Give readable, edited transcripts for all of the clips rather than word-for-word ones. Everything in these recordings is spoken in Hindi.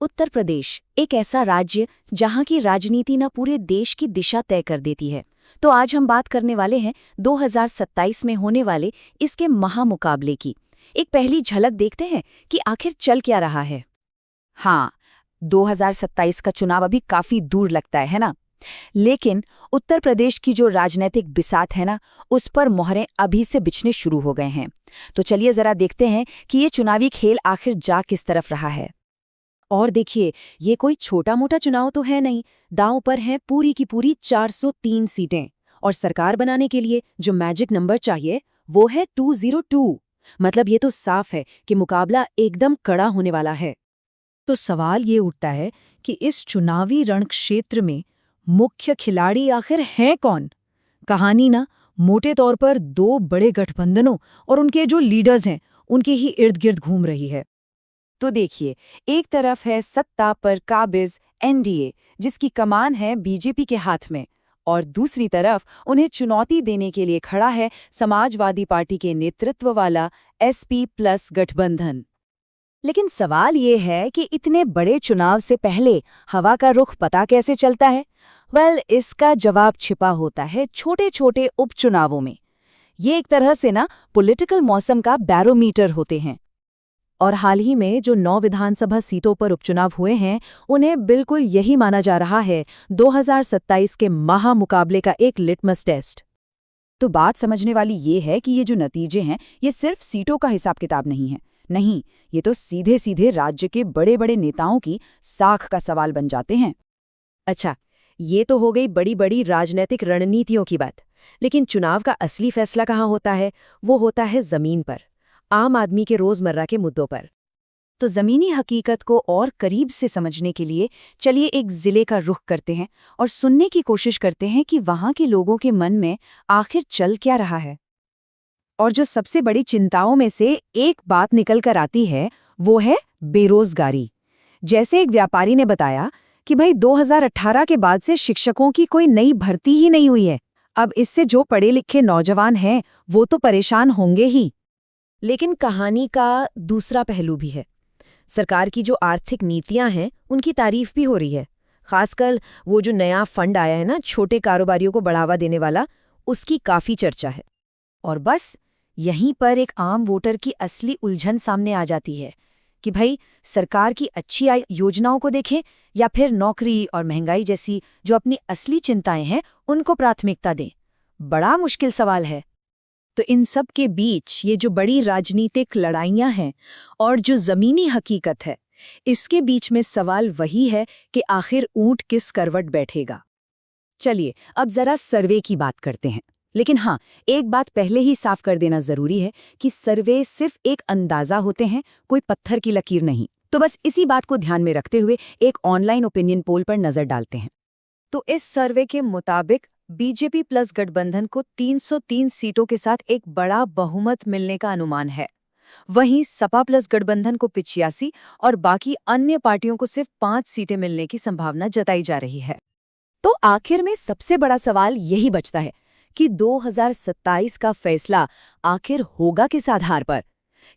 उत्तर प्रदेश एक ऐसा राज्य जहां की राजनीति न पूरे देश की दिशा तय कर देती है। तो आज हम बात करने वाले हैं 2027 में होने वाले इसके महामुकाबले की। एक पहली झलक देखते हैं कि आखिर चल क्या रहा है। हाँ, 2027 का चुनाव अभी काफी दूर लगता है ना? लेकिन उत्तर प्रदेश की जो राजनीतिक बिसात है ना, उस पर मोहरें अभी से बिछने शुरू हो गए हैं। तो चलिए जरा देखते हैं कि ये चुनावी खेल आखिर जा किस तरफ रहा है। और देखिए, ये कोई छोटा मोटा चुनाव तो है नहीं। दांव पर हैं पूरी की पूरी 403 सीटें। और सरकार बनाने के लिए जो मैजिक नंबर चाहिए वो है 202। मतलब ये तो साफ है कि मुकाबला एकदम कड़ा होने वाला है। तो सवाल ये उठता है कि इस चुनावी रणक्षेत्र में मुख्य खिलाड़ी आखिर हैं कौन? कहानी ना मोटे तौर पर दो बड़े गठबंधनों और उनके जो लीडर्स हैं उनके ही इर्द गिर्द घूम रही है। तो देखिए, एक तरफ है सत्ता पर काबिज एनडीए, जिसकी कमान है बीजेपी के हाथ में, और दूसरी तरफ उन्हें चुनौती देने के लिए खड़ा है समाजवादी पार्टी के नेतृत्व वाला एसपी प्लस गठबंधन। लेकिन सवाल ये है कि इतने बड़े चुनाव से पहले हवा का रुख पता कैसे चलता है? इसका जवाब छिपा होता है छोटे छोटे उपचुनावों में। ये एक तरह से ना पॉलिटिकल मौसम का बैरोमीटर होते हैं। और हाल ही में जो 9 विधानसभा सीटों पर उपचुनाव हुए हैं, उन्हें बिल्कुल यही माना जा रहा है 2027 के महामुकाबले का एक लिटमस टेस्ट। तो बात समझने वाली ये है कि ये जो नतीजे हैं, ये सिर्फ सीटों का हिसाब किताब नहीं है। नहीं, ये तो सीधे सीधे राज्य के बड़े बड़े नेताओं की साख का सवाल बन जाते हैं। अच्छा, ये तो हो गई बड़ी बड़ी राजनीतिक रणनीतियों की बात। लेकिन चुनाव का असली फैसला कहाँ होता है? वो होता है जमीन पर, आम आदमी के रोजमर्रा के मुद्दों पर। तो जमीनी हकीकत को और करीब से समझने के लिए चलिए एक जिले का रुख करते हैं और सुनने की कोशिश करते हैं कि वहां के लोगों के मन में आखिर चल क्या रहा है। और जो सबसे बड़ी चिंताओं में से एक बात निकल कर आती है, वो है बेरोजगारी। जैसे एक व्यापारी ने बताया कि भाई 2018 के बाद से शिक्षकों की कोई नई भर्ती ही नहीं हुई है। अब इससे जो पढ़े लिखे नौजवान हैं वो तो परेशान होंगे ही। लेकिन कहानी का दूसरा पहलू भी है। सरकार की जो आर्थिक नीतियां हैं उनकी तारीफ भी हो रही है। खासकर वो जो नया फंड आया है ना, छोटे कारोबारियों को बढ़ावा देने वाला, उसकी काफी चर्चा है। और बस यहीं पर एक आम वोटर की असली उलझन सामने आ जाती है कि भाई सरकार की अच्छी योजनाओं को देखें या फिर नौकरी और महंगाई जैसी जो अपनी असली चिंताएं हैं उनको प्राथमिकता दें। बड़ा मुश्किल सवाल है। तो इन सब के बीच ये जो बड़ी राजनीतिक लड़ाइयां हैं और जो जमीनी हकीकत है, इसके बीच में सवाल वही है कि आखिर ऊंट किस करवट बैठेगा। चलिए अब जरा सर्वे की बात करते हैं। लेकिन हाँ, एक बात पहले ही साफ कर देना जरूरी है कि सर्वे सिर्फ एक अंदाजा होते हैं, कोई पत्थर की लकीर नहीं। तो बस इसी बात को ध्यान में रखते हुए एक ऑनलाइन ओपिनियन पोल पर नजर डालते हैं। तो इस सर्वे के मुताबिक बीजेपी प्लस गठबंधन को 303 सीटों के साथ एक बड़ा बहुमत मिलने का अनुमान है। वहीं सपा प्लस गठबंधन को 85 और बाकी अन्य पार्टियों को सिर्फ 5 सीटें मिलने की संभावना जताई जा रही है। तो आखिर में सबसे बड़ा सवाल यही बचता है कि 2027 का फैसला आखिर होगा किस आधार पर?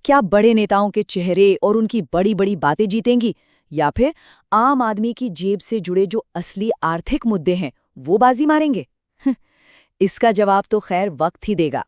क्या बड़े नेताओं के चेहरे और उनकी बड़ी बड़ी बातें जीतेंगी, या फिर आम आदमी की जेब से जुड़े जो असली आर्थिक मुद्दे हैं वो बाजी मारेंगे? इसका जवाब तो खैर वक्त ही देगा।